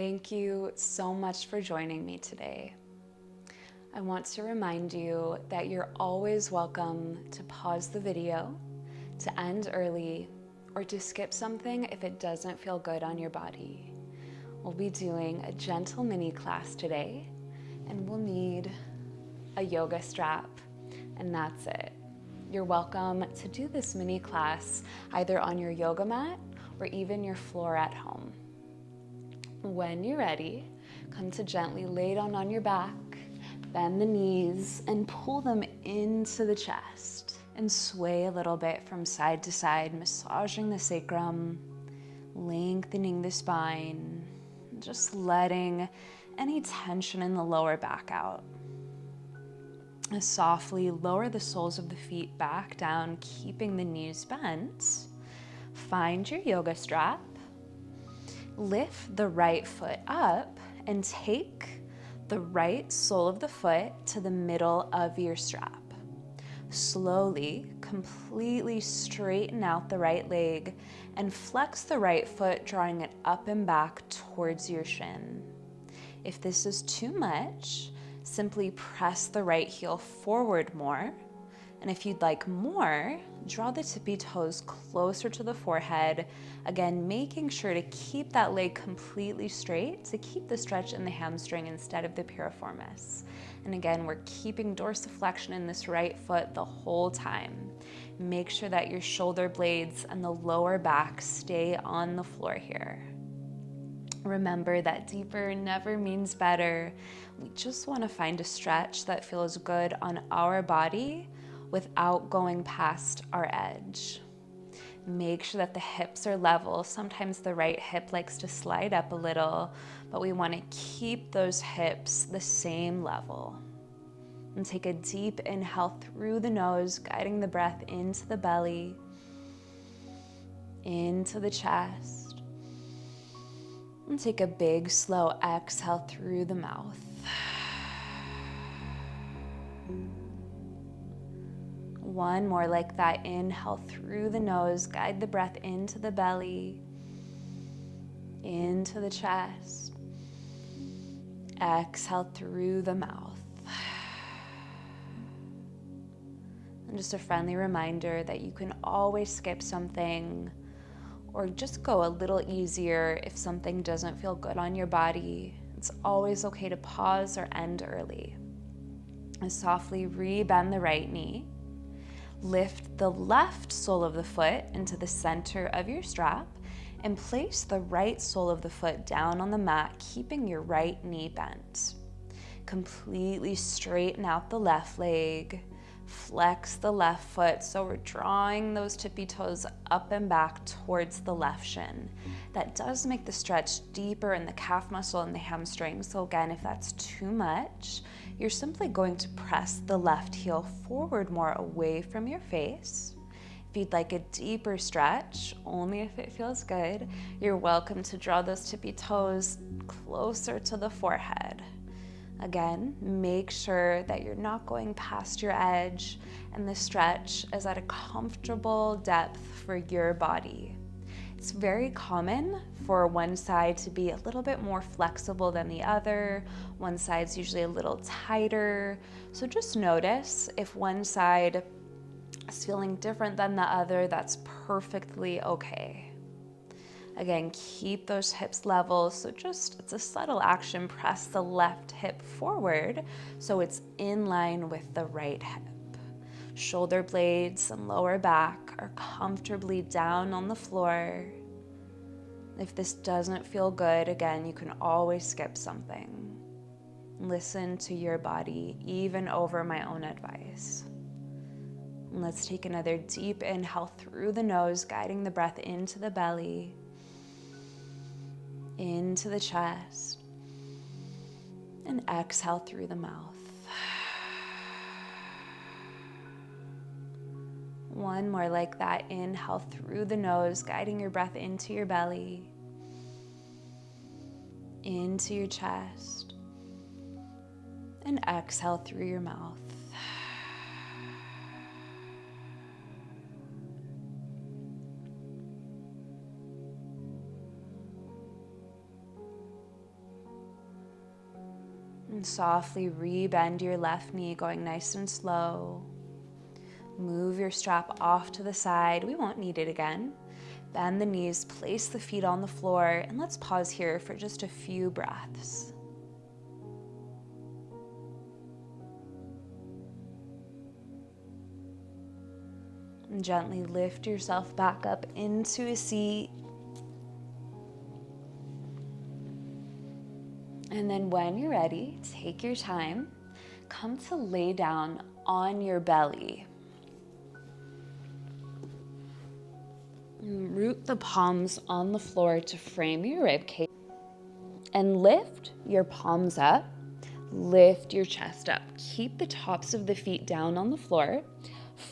Thank you so much for joining me today. I want to remind you that you're always welcome to pause the video, to end early, or to skip something if it doesn't feel good on your body. We'll be doing a gentle mini class today, and we'll need a yoga strap, and that's it. You're welcome to do this mini class either on your yoga mat or even your floor at home. When you're ready, come to gently lay down on your back, bend the knees and pull them into the chest and sway a little bit from side to side, massaging the sacrum, lengthening the spine, just letting any tension in the lower back out. Softly lower the soles of the feet back down, keeping the knees bent. Find your yoga strap. Lift the right foot up and take the right sole of the foot to the middle of your strap. Slowly, completely straighten out the right leg and flex the right foot, drawing it up and back towards your shin. If this is too much, simply press the right heel forward more. And if you'd like more, draw the tippy toes closer to the forehead. Again, making sure to keep that leg completely straight to keep the stretch in the hamstring instead of the piriformis. And again, we're keeping dorsiflexion in this right foot the whole time. Make sure that your shoulder blades and the lower back stay on the floor here. Remember that deeper never means better. We just want to find a stretch that feels good on our body without going past our edge. Make sure that the hips are level. Sometimes the right hip likes to slide up a little, but we want to keep those hips the same level. And take a deep inhale through the nose, guiding the breath into the belly, into the chest. And take a big, slow exhale through the mouth. One more like that. Inhale through the nose, guide the breath into the belly, into the chest. Exhale through the mouth. And just a friendly reminder that you can always skip something or just go a little easier if something doesn't feel good on your body. It's always okay to pause or end early. And softly rebend the right knee. Lift the left sole of the foot into the center of your strap and place the right sole of the foot down on the mat, keeping your right knee bent. Completely straighten out the left leg. Flex the left foot, so we're drawing those tippy toes up and back towards the left shin. That does make the stretch deeper in the calf muscle and the hamstring. So again, if that's too much, you're simply going to press the left heel forward more away from your face. If you'd like a deeper stretch, only if it feels good, you're welcome to draw those tippy toes closer to the forehead. Again, make sure that you're not going past your edge and the stretch is at a comfortable depth for your body. It's very common for one side to be a little bit more flexible than the other. One side's usually a little tighter. So just notice if one side is feeling different than the other, that's perfectly okay. Again, keep those hips level. So it's a subtle action. Press the left hip forward so it's in line with the right hip. Shoulder blades and lower back are comfortably down on the floor. If this doesn't feel good, again, you can always skip something. Listen to your body, even over my own advice. And let's take another deep inhale through the nose, guiding the breath into the belly, into the chest, and exhale through the mouth. One more like that. Inhale through the nose, guiding your breath into your belly, into your chest, and exhale through your mouth. And softly re-bend your left knee, going nice and slow. Move your strap off to the side. We won't need it again. Bend the knees, place the feet on the floor, and let's pause here for just a few breaths. And gently lift yourself back up into a seat. And then when you're ready, take your time. Come to lay down on your belly. And root the palms on the floor to frame your rib cage. And lift your palms up. Lift your chest up. Keep the tops of the feet down on the floor.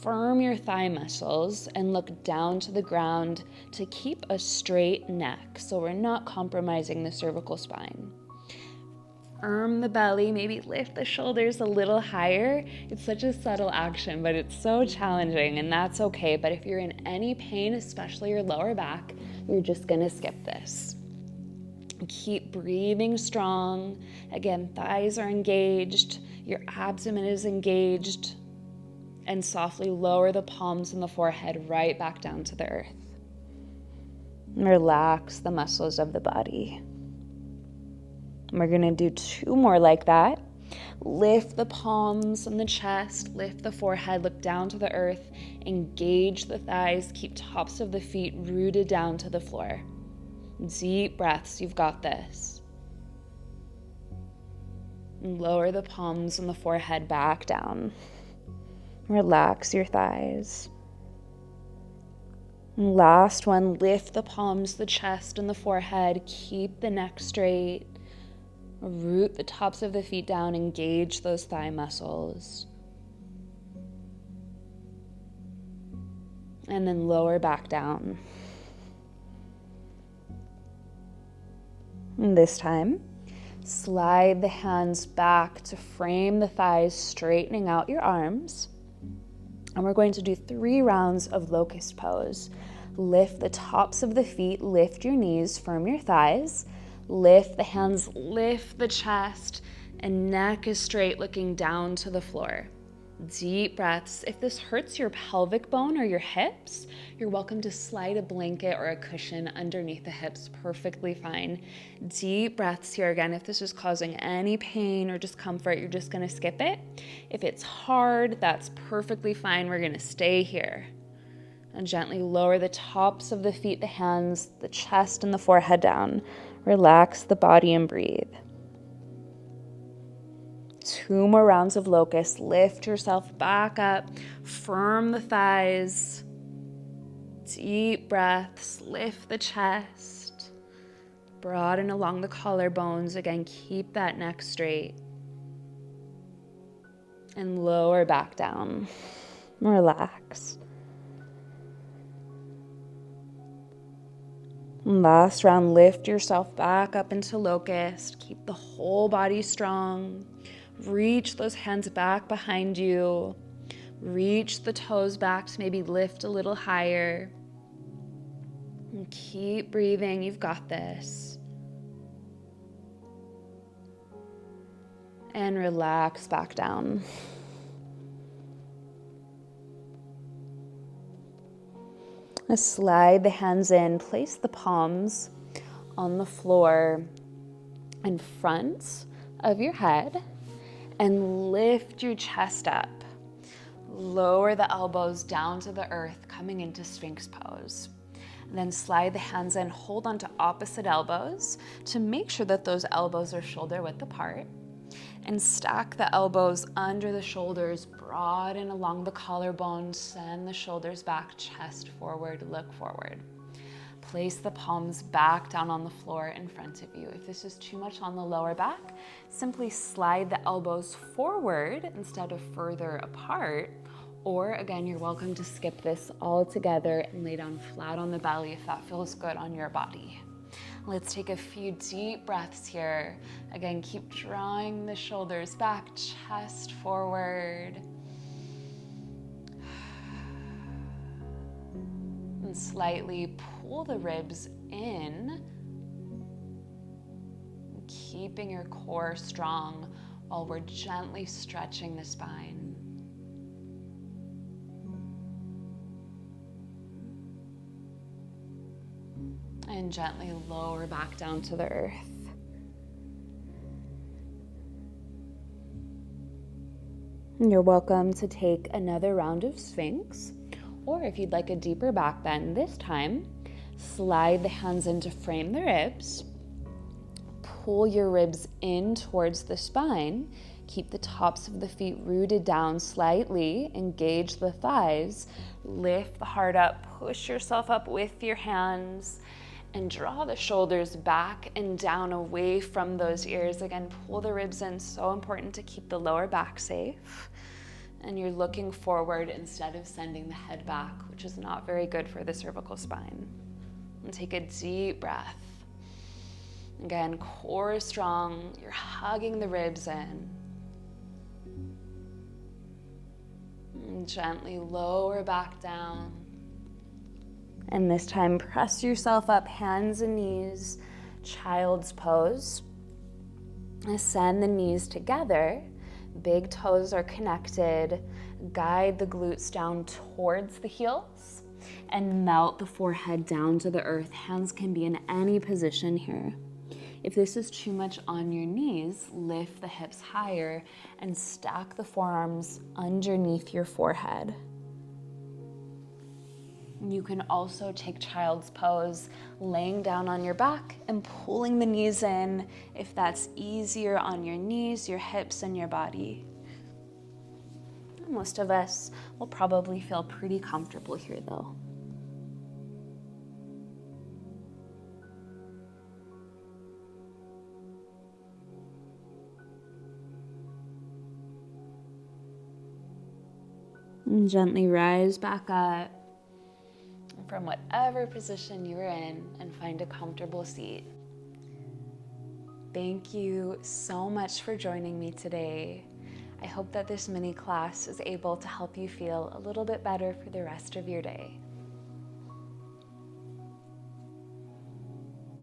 Firm your thigh muscles and look down to the ground to keep a straight neck so we're not compromising the cervical spine. Firm the belly, maybe lift the shoulders a little higher. It's such a subtle action, but it's so challenging, and that's okay. But if you're in any pain, especially your lower back, you're just gonna skip this. Keep breathing strong. Again, thighs are engaged, your abdomen is engaged, and softly lower the palms and the forehead right back down to the earth. Relax the muscles of the body. We're gonna do 2 more like that. Lift the palms and the chest, lift the forehead, look down to the earth, engage the thighs, keep tops of the feet rooted down to the floor. Deep breaths, you've got this. And lower the palms and the forehead back down. Relax your thighs. And last one, lift the palms, the chest, and the forehead, keep the neck straight. Root the tops of the feet down, engage those thigh muscles. And then lower back down. And this time, slide the hands back to frame the thighs, straightening out your arms. And we're going to do 3 rounds of locust pose. Lift the tops of the feet, lift your knees, firm your thighs. Lift the hands, lift the chest, and neck is straight, looking down to the floor. Deep breaths. If this hurts your pelvic bone or your hips, you're welcome to slide a blanket or a cushion underneath the hips, perfectly fine. Deep breaths here again. If this is causing any pain or discomfort, you're just gonna skip it. If it's hard, that's perfectly fine. We're gonna stay here. And gently lower the tops of the feet, the hands, the chest, and the forehead down. Relax the body and breathe. 2 more rounds of locust. Lift yourself back up. Firm the thighs. Deep breaths. Lift the chest. Broaden along the collarbones. Again, keep that neck straight. And lower back down. Relax. Last round, lift yourself back up into locust. Keep the whole body strong. Reach those hands back behind you. Reach the toes back to maybe lift a little higher. And keep breathing. You've got this. And relax back down. Slide the hands in, place the palms on the floor in front of your head and lift your chest up. Lower the elbows down to the earth, coming into Sphinx pose. And then slide the hands in, hold on to opposite elbows to make sure that those elbows are shoulder width apart. And stack the elbows under the shoulders, broaden along the collarbones, send the shoulders back, chest forward, look forward. Place the palms back down on the floor in front of you. If this is too much on the lower back, simply slide the elbows forward instead of further apart. Or again, you're welcome to skip this all together and lay down flat on the belly if that feels good on your body. Let's take a few deep breaths here. Again, keep drawing the shoulders back, chest forward. And slightly pull the ribs in, keeping your core strong. while we're gently stretching the spine. And gently lower back down to the earth. You're welcome to take another round of Sphinx, or if you'd like a deeper back bend this time, slide the hands in to frame the ribs, pull your ribs in towards the spine, keep the tops of the feet rooted down slightly, engage the thighs, lift the heart up, push yourself up with your hands, and draw the shoulders back and down away from those ears. Again, pull the ribs in, so important to keep the lower back safe. And you're looking forward instead of sending the head back, which is not very good for the cervical spine. And take a deep breath. Again, core is strong, you're hugging the ribs in. And gently lower back down. And this time, press yourself up, hands and knees, child's pose. Ascend the knees together, big toes are connected. Guide the glutes down towards the heels and melt the forehead down to the earth. Hands can be in any position here. If this is too much on your knees, lift the hips higher and stack the forearms underneath your forehead. You can also take child's pose, laying down on your back and pulling the knees in if that's easier on your knees, your hips, and your body. Most of us will probably feel pretty comfortable here though. And gently rise back up from whatever position you're in and find a comfortable seat. Thank you so much for joining me today. I hope that this mini class is able to help you feel a little bit better for the rest of your day.